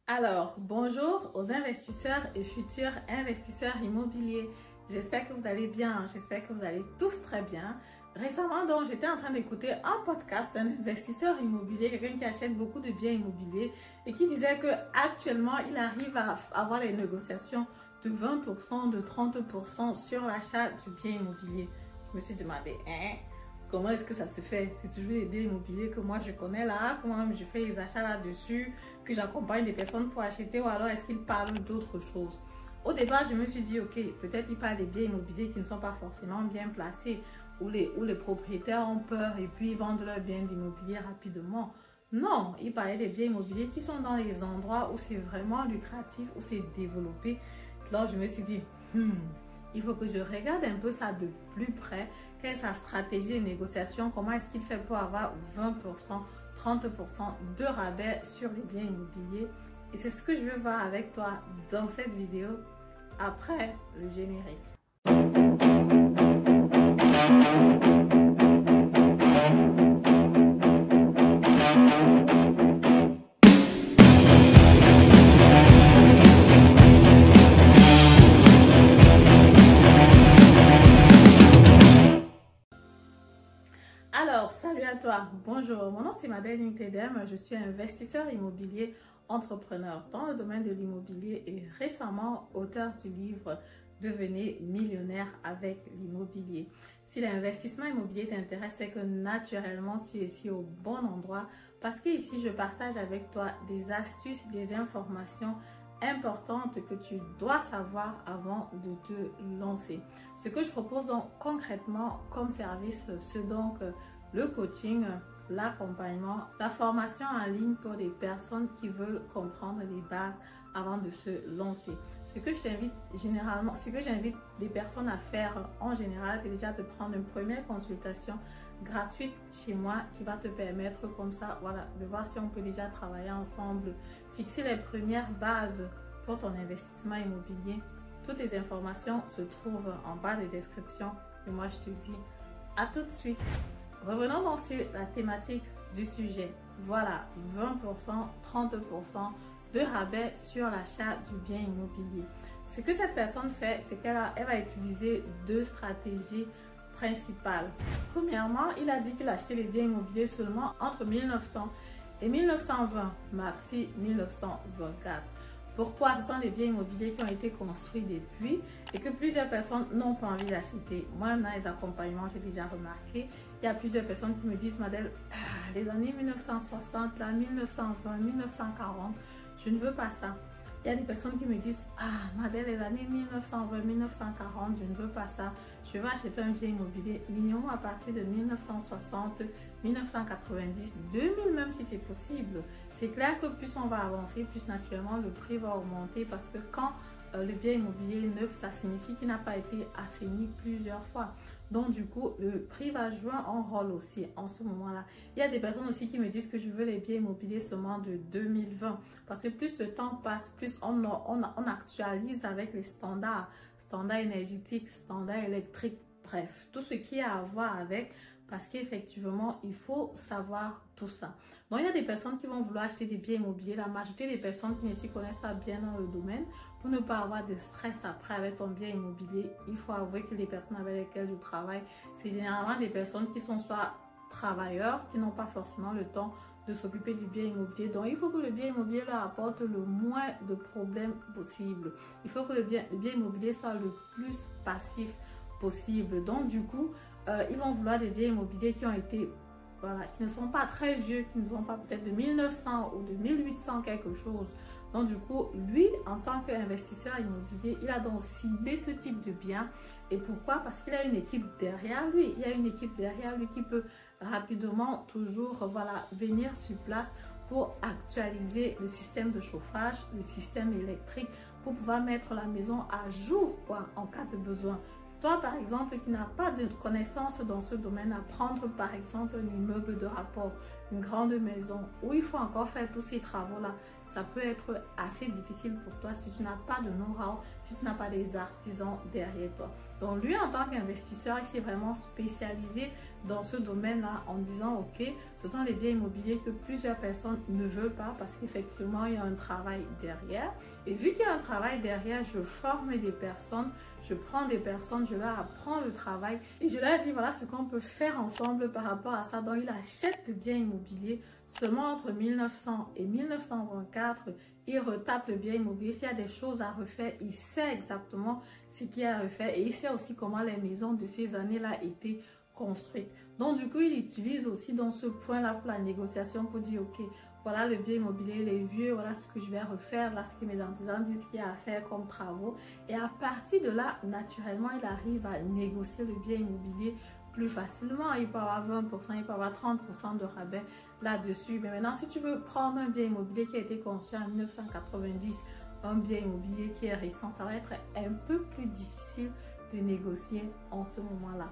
Alors, bonjour aux investisseurs et futurs investisseurs immobiliers. J'espère que vous allez bien, j'espère que vous allez tous très bien. Récemment, donc, j'étais en train d'écouter un podcast d'un investisseur immobilier, quelqu'un qui achète beaucoup de biens immobiliers et qui disait que actuellement, il arrive à avoir les négociations de 20%, de 30% sur l'achat du bien immobilier. Je me suis demandé, comment est-ce que ça se fait? C'est toujours les biens immobiliers que moi je connais là, comment même je fais les achats là-dessus, que j'accompagne des personnes pour acheter, ou alors est-ce qu'ils parlent d'autres choses? Au départ, je me suis dit, ok, peut-être ils parlent des biens immobiliers qui ne sont pas forcément bien placés, où les propriétaires ont peur et puis ils vendent leurs biens d'immobilier rapidement. Non, ils parlaient des biens immobiliers qui sont dans les endroits où c'est vraiment lucratif, où c'est développé. Donc je me suis dit, il faut que je regarde un peu ça de plus près. Quelle est sa stratégie de négociation? Comment est-ce qu'il fait pour avoir 20%, 30% de rabais sur les biens immobiliers? Et c'est ce que je veux voir avec toi dans cette vidéo après le générique. Alors, salut à toi, bonjour, mon nom c'est Madeleine Tedem, je suis investisseur immobilier entrepreneur dans le domaine de l'immobilier et récemment auteur du livre Devenez millionnaire avec l'immobilier. Si l'investissement immobilier t'intéresse, c'est que naturellement tu es ici au bon endroit parce que ici je partage avec toi des astuces, des informations importantes que tu dois savoir avant de te lancer. Ce que je propose donc concrètement comme service, c'est donc le coaching, l'accompagnement, la formation en ligne pour les personnes qui veulent comprendre les bases avant de se lancer. Ce que j'invite des personnes à faire en général, c'est déjà de prendre une première consultation gratuite chez moi qui va te permettre comme ça, voilà, de voir si on peut déjà travailler ensemble, fixer les premières bases pour ton investissement immobilier. Toutes les informations se trouvent en bas de description et moi je te dis à tout de suite. Revenons donc sur la thématique du sujet. Voilà, 20%, 30% de rabais sur l'achat du bien immobilier. Ce que cette personne fait, c'est qu'elle va utiliser deux stratégies principales. Premièrement, il a dit qu'il achetait les biens immobiliers seulement entre 1900 et 1920, maxi 1924. Pourquoi? Ce sont des biens immobiliers qui ont été construits depuis et que plusieurs personnes n'ont pas envie d'acheter. Moi, dans les accompagnements, j'ai déjà remarqué, il y a plusieurs personnes qui me disent, Madeleine, les années 1960, là, 1920, 1940, je ne veux pas ça. Il y a des personnes qui me disent, Madeleine, les années 1920, 1940, je ne veux pas ça. Je veux acheter un bien immobilier minimum à partir de 1960, 1990, 2000 même si c'est possible. C'est clair que plus on va avancer, plus naturellement le prix va augmenter parce que quand le bien immobilier est neuf, ça signifie qu'il n'a pas été assaini plusieurs fois. Donc du coup, le prix va jouer un rôle aussi en ce moment-là. Il y a des personnes aussi qui me disent que je veux les biens immobiliers seulement de 2020 parce que plus le temps passe, plus on actualise avec les standards énergétiques, standards électriques, bref, tout ce qui a à voir avec, parce qu'effectivement, il faut savoir tout ça. Donc, il y a des personnes qui vont vouloir acheter des biens immobiliers. La majorité des personnes qui ne s'y connaissent pas bien dans le domaine, pour ne pas avoir de stress après avec ton bien immobilier, il faut avouer que les personnes avec lesquelles je travaille, c'est généralement des personnes qui sont soit travailleurs, qui n'ont pas forcément le temps de s'occuper du bien immobilier. Donc, il faut que le bien immobilier leur apporte le moins de problèmes possible. Il faut que le bien immobilier soit le plus passif possible. Donc, du coup, ils vont vouloir des biens immobiliers qui ont été, voilà, qui ne sont pas très vieux, qui ne sont pas peut-être de 1900 ou de 1800 quelque chose. Donc du coup, lui, en tant qu'investisseur immobilier, il a donc ciblé ce type de bien. Et pourquoi? Parce qu'il a une équipe derrière lui. Il y a une équipe derrière lui qui peut rapidement toujours, voilà, venir sur place pour actualiser le système de chauffage, le système électrique, pour pouvoir mettre la maison à jour, quoi, en cas de besoin. Toi, par exemple, qui n'as pas de connaissances dans ce domaine, à prendre par exemple un immeuble de rapport, une grande maison, où il faut encore faire tous ces travaux-là, ça peut être assez difficile pour toi si tu n'as pas de know-how, si tu n'as pas des artisans derrière toi. Donc lui, en tant qu'investisseur, il s'est vraiment spécialisé dans ce domaine-là en disant, ok, ce sont les biens immobiliers que plusieurs personnes ne veulent pas parce qu'effectivement, il y a un travail derrière. Et vu qu'il y a un travail derrière, je forme des personnes, je prends des personnes, je leur apprends le travail et je leur dis, voilà ce qu'on peut faire ensemble par rapport à ça. Donc, il achète des biens immobiliers seulement entre 1900 et 1924. Il retape le bien immobilier. S'il y a des choses à refaire, il sait exactement ce qu'il y a à refaire et il sait aussi comment les maisons de ces années-là étaient construites. Donc, du coup, il utilise aussi dans ce point-là pour la négociation pour dire, ok, voilà le bien immobilier, il est vieux, voilà ce que je vais refaire, voilà ce que mes artisans disent qu'il y a à faire comme travaux. Et à partir de là, naturellement, il arrive à négocier le bien immobilier plus facilement. Il peut avoir 20%, il peut avoir 30% de rabais là-dessus. Mais maintenant, si tu veux prendre un bien immobilier qui a été construit en 1990, un bien immobilier qui est récent, ça va être un peu plus difficile de négocier en ce moment-là.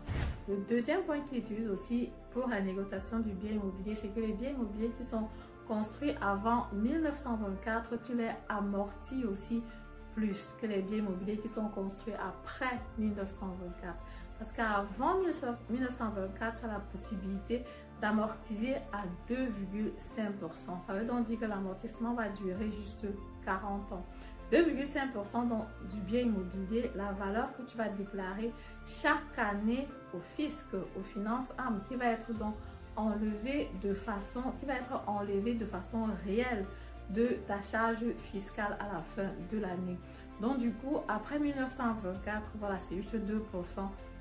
Le deuxième point qu'il utilise aussi pour la négociation du bien immobilier, c'est que les biens immobiliers qui sont construits avant 1924, tu les amortis aussi plus que les biens immobiliers qui sont construits après 1924. Parce qu'avant 1924, tu as la possibilité d'amortiser à 2,5%. Ça veut donc dire que l'amortissement va durer juste 40 ans. 2,5% du bien immobilier, la valeur que tu vas déclarer chaque année au fisc, aux finances âmes, qui va être donc enlevé de façon réelle de ta charge fiscale à la fin de l'année. Donc du coup, après 1924, voilà, c'est juste 2%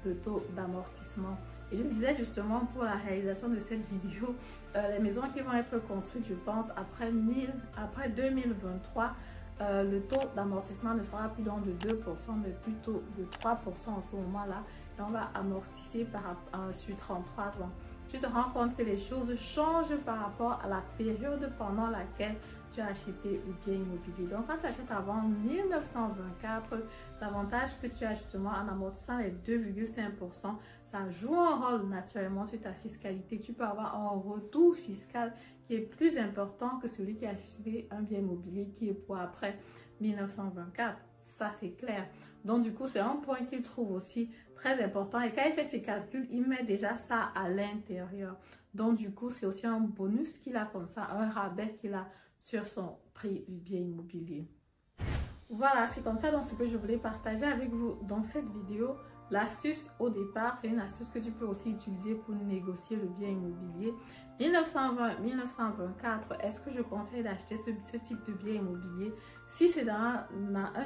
le taux d'amortissement. Et je disais justement pour la réalisation de cette vidéo, les maisons qui vont être construites, je pense, après 2023, le taux d'amortissement ne sera plus donc de 2%, mais plutôt de 3% en ce moment-là. Et on va amortisser sur 33 ans. Tu te rends compte que les choses changent par rapport à la période pendant laquelle tu as acheté le bien immobilier. Donc, quand tu achètes avant 1924, l'avantage que tu as justement en amortissant les 2,5%, ça joue un rôle naturellement sur ta fiscalité. Tu peux avoir un retour fiscal qui est plus important que celui qui a acheté un bien immobilier qui est pour après 1924. Ça, c'est clair. Donc, du coup, c'est un point qu'il trouve aussi très important. Et quand il fait ses calculs, il met déjà ça à l'intérieur. Donc, du coup, c'est aussi un bonus qu'il a comme ça, un rabais qu'il a sur son prix du bien immobilier. Voilà, c'est comme ça donc ce que je voulais partager avec vous dans cette vidéo. L'astuce au départ, c'est une astuce que tu peux aussi utiliser pour négocier le bien immobilier. 1920-1924, est-ce que je conseille d'acheter ce type de bien immobilier? Si c'est dans un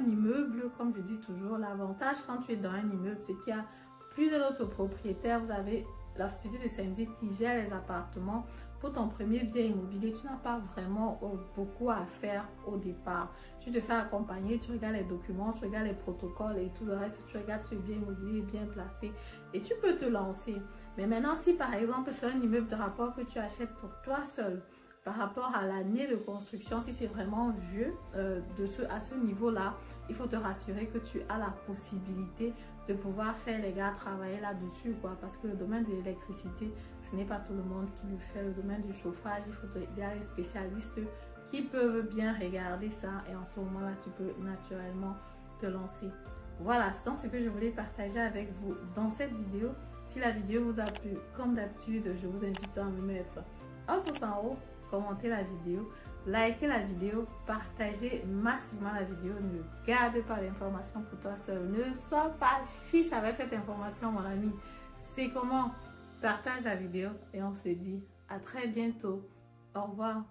immeuble, comme je dis toujours, l'avantage quand tu es dans un immeuble, c'est qu'il y a plusieurs autres propriétaires. Vous avez la société de syndic qui gère les appartements. Pour ton premier bien immobilier, tu n'as pas vraiment beaucoup à faire au départ. Tu te fais accompagner, tu regardes les documents, tu regardes les protocoles et tout le reste. Tu regardes si le bien immobilier est bien placé et tu peux te lancer. Mais maintenant, si par exemple c'est un immeuble de rapport que tu achètes pour toi seul, par rapport à l'année de construction, si c'est vraiment vieux, à ce niveau-là, il faut te rassurer que tu as la possibilité de pouvoir faire les gars travailler là-dessus, quoi. Parce que le domaine de l'électricité, ce n'est pas tout le monde qui le fait. Le domaine du chauffage, il faut des spécialistes qui peuvent bien regarder ça. Et en ce moment-là, tu peux naturellement te lancer. Voilà, c'est donc ce que je voulais partager avec vous dans cette vidéo. Si la vidéo vous a plu, comme d'habitude, je vous invite à me mettre un pouce en haut, commenter la vidéo, liker la vidéo, partager massivement la vidéo. Ne garde pas l'information pour toi seul. Ne sois pas chiche avec cette information, mon ami. C'est comment? Partage la vidéo et on se dit à très bientôt. Au revoir.